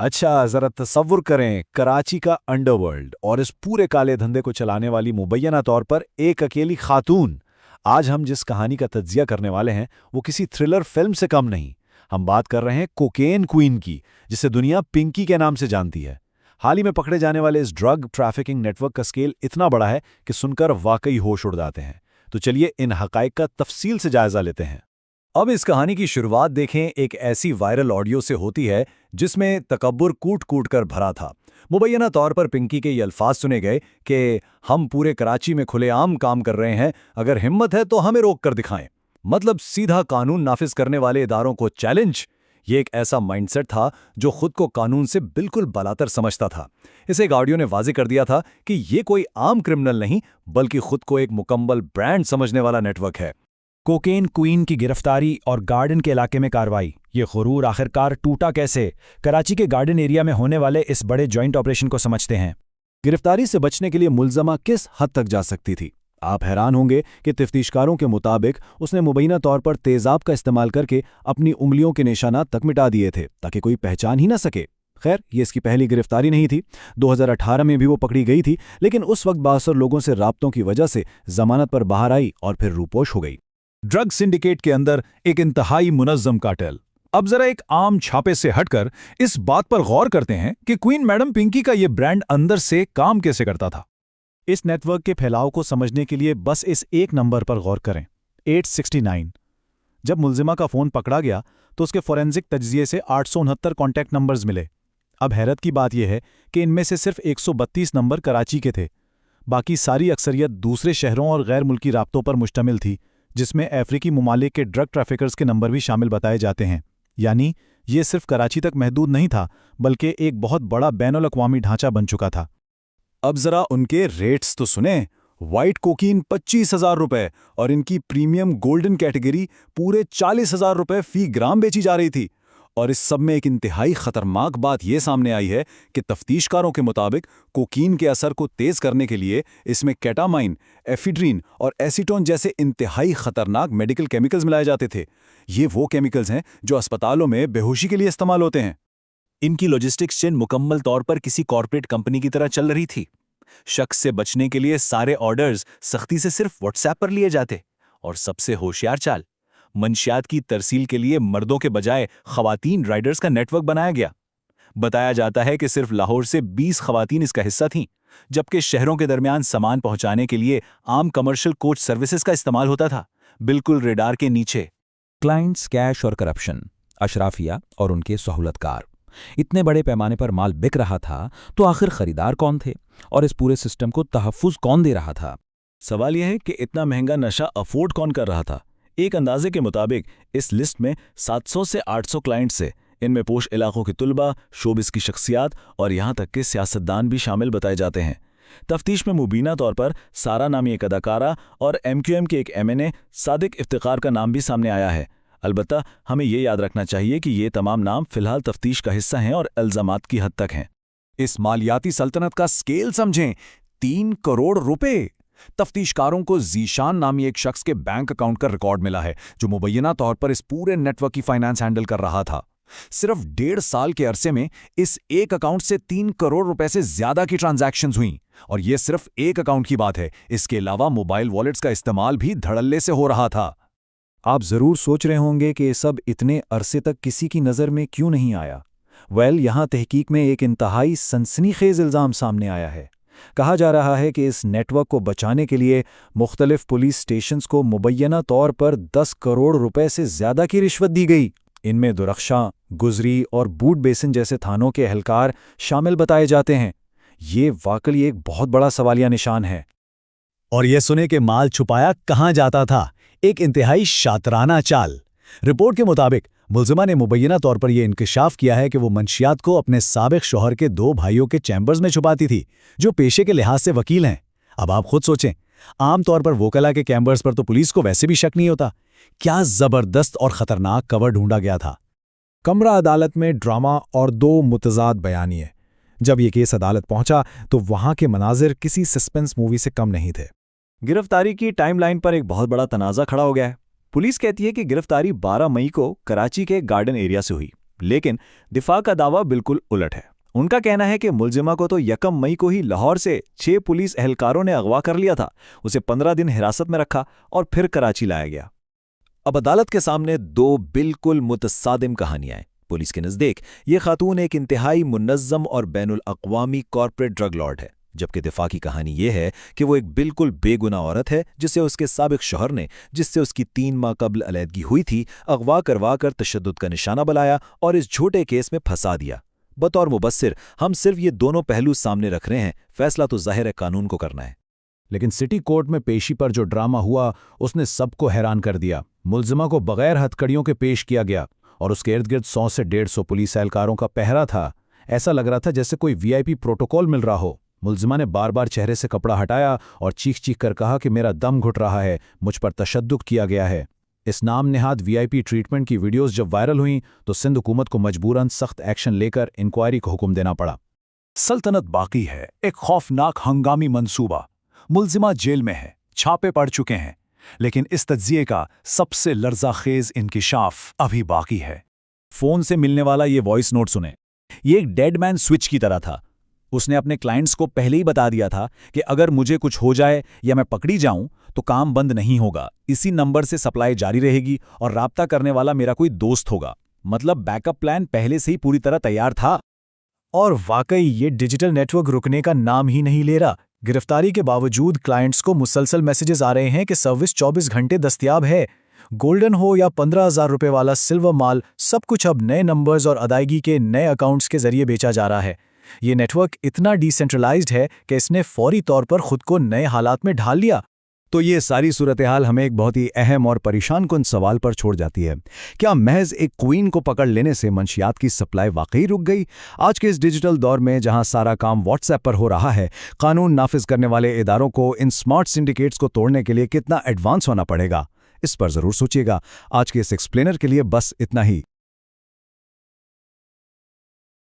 अच्छा, जरा तसव्वुर करें कराची का अंडरवर्ल्ड और इस पूरे काले धंधे को चलाने वाली मुबैना तौर पर एक अकेली खातून। आज हम जिस कहानी का तज्जिया करने वाले हैं वो किसी थ्रिलर फिल्म से कम नहीं। हम बात कर रहे हैं कोकेन क्वीन की, जिसे दुनिया पिंकी के नाम से जानती है। हाल ही में पकड़े जाने वाले इस ड्रग ट्रैफिकिंग नेटवर्क का स्केल इतना बड़ा है कि सुनकर वाकई होश उड़ जाते हैं। तो चलिए इन हकाइक का तफसील से जायजा लेते हैं। अब इस कहानी की शुरुआत देखें एक ऐसी वायरल ऑडियो से होती है जिसमें तकब्बुर कूट कूट कर भरा था। मुबैना तौर पर पिंकी के ये अल्फाज सुने गए कि हम पूरे कराची में खुलेआम काम कर रहे हैं, अगर हिम्मत है तो हमें रोक कर दिखाएं। मतलब सीधा कानून नाफिज करने वाले इदारों को चैलेंज। ये एक ऐसा माइंडसेट था जो खुद को कानून से बिल्कुल बलातर समझता था। इस एक ऑडियो ने वाज़ेह कर दिया था कि ये कोई आम क्रिमिनल नहीं, बल्कि खुद को एक मुकम्मल ब्रांड समझने वाला नेटवर्क है। कोकेन क्वीन की गिरफ्तारी और गार्डन के इलाके में कार्रवाई, ये गुरूर आखिरकार टूटा कैसे? कराची के गार्डन एरिया में होने वाले इस बड़े जॉइंट ऑपरेशन को समझते हैं। गिरफ्तारी से बचने के लिए मुलजमा किस हद तक जा सकती थी? आप हैरान होंगे कि तफ्तीशकारों के मुताबिक उसने मुबैना तौर पर तेजाब का इस्तेमाल करके अपनी उंगलियों के निशानात तक मिटा दिए थे ताकि कोई पहचान ही ना सके। खैर, ये इसकी पहली गिरफ्तारी नहीं थी। 2018 में भी वो पकड़ी गई थी, लेकिन उस वक्त 62 लोगों से राब्तों की वजह से जमानत पर बाहर आई और फिर रूपोश हो गई। ड्रग सिंडिकेट के अंदर एक इंतहाई मुनज़्ज़म कार्टेल। अब जरा एक आम छापे से हटकर इस बात पर गौर करते हैं कि क्वीन मैडम पिंकी का ये ब्रांड अंदर से काम कैसे करता था। इस नेटवर्क के फैलाव को समझने के लिए बस इस एक नंबर पर गौर करें, 869। जब मुलजिमा का फ़ोन पकड़ा गया तो उसके फोरेंसिक तज्जिए से 869 कॉन्टैक्ट नंबर्स मिले। अब हैरत की बात यह है कि इनमें से सिर्फ 132 नंबर कराची के थे। बाकी सारी अक्सरियत दूसरे शहरों और गैर मुल्की राब्तों पर मुश्तमिल थी, जिसमें अफ्रीकी ममालिक के ड्रग ट्रैफिकर्स के नंबर भी शामिल बताए जाते हैं। यानी ये सिर्फ कराची तक महदूद नहीं था, बल्कि एक बहुत बड़ा बैनुल अक़वामी ढांचा बन चुका था। अब जरा उनके रेट्स तो सुने। वाइट कोकीन 25,000 रुपए और इनकी प्रीमियम गोल्डन कैटेगरी पूरे 40,000 रुपए फी ग्राम बेची जा रही थी। और इस सब में एक इंतहाई खतरनाक बात यह सामने आई है कि तफ्तीशकारों के मुताबिक कोकीन के असर को तेज करने के लिए इसमें केटामाइन, एफिड्रीन और एसीटोन जैसे इंतहाई खतरनाक मेडिकल केमिकल्स मिलाए जाते थे। ये वो केमिकल्स हैं जो अस्पतालों में बेहोशी के लिए इस्तेमाल होते हैं। इनकी लॉजिस्टिक्स चेन मुकम्मल तौर पर किसी कॉर्पोरेट कंपनी की तरह चल रही थी। शक से बचने के लिए सारे ऑर्डर्स सख्ती से सिर्फ व्हाट्सएप पर लिए जाते और सबसे होशियार चाल, मंशियात की तरसील के लिए मर्दों के बजाय खवातीन राइडर्स का नेटवर्क बनाया गया। बताया जाता है कि सिर्फ लाहौर से 20 खवातीन इसका हिस्सा थीं, जबकि शहरों के दरमियान सामान पहुंचाने के लिए आम कमर्शियल कोच सर्विसेज का इस्तेमाल होता था, बिल्कुल रेडार के नीचे। क्लाइंट्स, कैश और करप्शन, अशराफिया और उनके सहूलतकार। इतने बड़े पैमाने पर माल बिक रहा था तो आखिर खरीदार कौन थे और इस पूरे सिस्टम को तहफ्फुज कौन दे रहा था? सवाल यह है कि इतना महंगा नशा अफोर्ड कौन कर रहा था। एक अंदाजे के मुताबिक इस लिस्ट में 700 से 800 क्लाइंट्स से, इनमें पोश इलाकों के तुलबा, शोबिस की शख्सियात और यहां तक कि सियासतदान भी शामिल बताए जाते हैं। तफ्तीश में मुबीना तौर पर सारा नामी एक अदाकारा और MQM के एक MNA सादिक इफ्तिकार का नाम भी सामने आया है। अलबत्ता हमें ये याद रखना चाहिए कि ये तमाम नाम फिलहाल तफ्तीश का हिस्सा हैं और इल्जामात की हद तक हैं। इस मालियाती सल्तनत का स्केल समझें, 3 करोड़ रुपए। तफ्तीशकारों को जीशान नामी एक शख्स के बैंक अकाउंट का रिकॉर्ड मिला है जो मुबैना तौर पर इस पूरे नेटवर्क की फाइनेंस हैंडल कर रहा था। सिर्फ 1.5 साल के अरसे में इस एक अकाउंट से 3 करोड़ रुपए से ज्यादा की ट्रांजैक्शंस हुई। और यह सिर्फ एक अकाउंट की बात है, इसके अलावा मोबाइल वॉलेट्स का इस्तेमाल भी धड़ल्ले से हो रहा था। आप जरूर सोच रहे होंगे कि ये सब इतने अरसे तक किसी की नज़र में क्यों नहीं आया। यहाँ तहकीक में एक इंतहाई सनसनीखेज इल्ज़ाम सामने आया है। कहा जा रहा है कि इस नेटवर्क को बचाने के लिए मुख्तलिफ पुलिस स्टेशंस को मुबैना तौर पर 10 करोड़ रुपए से ज़्यादा की रिश्वत दी गई। इनमें दुरख्शां, गुजरी और बूट बेसिन जैसे थानों के एहलकार शामिल बताए जाते हैं। ये वाकई एक बहुत बड़ा सवालिया निशान है। और ये सुने कि माल छुपाया कहाँ जाता था, एक इंतहाई शातराना चाल। रिपोर्ट के मुताबिक मुलजिमा ने मुबैना तौर पर यह इंकशाफ किया है कि वो मंशियात को अपने साबिक शौहर के 2 भाइयों के चैम्बर्स में छुपाती थी, जो पेशे के लिहाज से वकील हैं। अब आप खुद सोचें, आमतौर पर वोकला के चैम्बर्स पर तो पुलिस को वैसे भी शक नहीं होता। क्या जबरदस्त और खतरनाक कवर ढूंढा गया था। कमरा अदालत में ड्रामा और 2 मुतजाद बयानिए। जब ये केस अदालत पहुंचा तो वहां के मनाजिर किसी सस्पेंस मूवी से कम नहीं थे। गिरफ्तारी की टाइमलाइन पर एक बहुत बड़ा तनाज़ा खड़ा हो गया है। पुलिस कहती है कि गिरफ्तारी 12 मई को कराची के गार्डन एरिया से हुई, लेकिन दिफा का दावा बिल्कुल उलट है। उनका कहना है कि मुलजिमा को तो 1 मई को ही लाहौर से 6 पुलिस एहलकारों ने अगवा कर लिया था, उसे 15 दिन हिरासत में रखा और फिर कराची लाया गया। अब अदालत के सामने 2 बिल्कुल मुतसादिम कहानियां हैं। पुलिस के नज़दीक ये खातून एक इंतहाई मुनज़्ज़म और बैनुल अक़वामी कॉर्पोरेट ड्रग लॉर्ड है, जबकि दिफा की कहानी ये है कि वो एक बिल्कुल बेगुनाह औरत है जिसे उसके साबिक शौहर ने, जिससे उसकी 3 माह कबल अलैदगी हुई थी, अगवा करवा कर तशद्दुद का निशाना बनाया और इस झूठे केस में फंसा दिया। बतौर मुबस्सिर हम सिर्फ ये दोनों पहलू सामने रख रहे हैं, फैसला तो ज़ाहिर है कानून को करना है। लेकिन सिटी कोर्ट में पेशी पर जो ड्रामा हुआ उसने सबको हैरान कर दिया। मुलजिमा को बगैर हथकड़ियों के पेश किया गया और उसके इर्द गिर्द 100 से 150 पुलिस एहलकारों का पहरा था। ऐसा लग रहा था जैसे कोई वीआईपी प्रोटोकॉल मिल रहा हो। मुलजिमा ने बार बार चेहरे से कपड़ा हटाया और चीख चीख कर कहा कि मेरा दम घुट रहा है, मुझ पर तशद्दुद किया गया है। इस नाम नेहाद वीआईपी ट्रीटमेंट की वीडियोस जब वायरल हुईं तो सिंध हुकूमत को मजबूरन सख्त एक्शन लेकर इंक्वायरी को हुक्म देना पड़ा। सल्तनत बाकी है, एक खौफनाक हंगामी मंसूबा। मुलजिमा जेल में है, छापे पड़ चुके हैं, लेकिन इस तज्जिए का सबसे लर्ज़ाखेज इंकिशाफ अभी बाकी है। फोन से मिलने वाला ये वॉइस नोट सुने। ये एक डेड मैन स्विच की तरह था। उसने अपने क्लाइंट्स को पहले ही बता दिया था कि अगर मुझे कुछ हो जाए या मैं पकड़ी जाऊं तो काम बंद नहीं होगा, इसी नंबर से सप्लाई जारी रहेगी और राब्ता करने वाला मेरा कोई दोस्त होगा। मतलब बैकअप प्लान पहले से ही पूरी तरह तैयार था। और वाकई ये डिजिटल नेटवर्क रुकने का नाम ही नहीं ले रहा। गिरफ्तारी के बावजूद क्लाइंट्स को मुसलसल मैसेजेस आ रहे हैं कि सर्विस 24 घंटे दस्तयाब है। गोल्डन हो या 15,000 रुपए वाला सिल्वर माल, सब कुछ अब नए नंबर्स और अदायगी के नए अकाउंट्स के जरिए बेचा जा रहा है। ये नेटवर्क इतना डिसेंट्रलाइज्ड है कि इसने फौरी तौर पर खुद को नए हालात में ढाल लिया। तो ये सारी सूरत हाल हमें एक बहुत ही अहम और परेशान कुन सवाल पर छोड़ जाती है। क्या महज एक क्वीन को पकड़ लेने से मंशियात की सप्लाई वाकई रुक गई? आज के इस डिजिटल दौर में जहां सारा काम व्हाट्सएप पर हो रहा है, कानून नाफिज करने वाले इदारों को इन स्मार्ट सिंडिकेट्स को तोड़ने के लिए कितना एडवांस होना पड़ेगा? इस पर जरूर सोचिएगा। आज के इस एक्सप्लेनर के लिए बस इतना ही।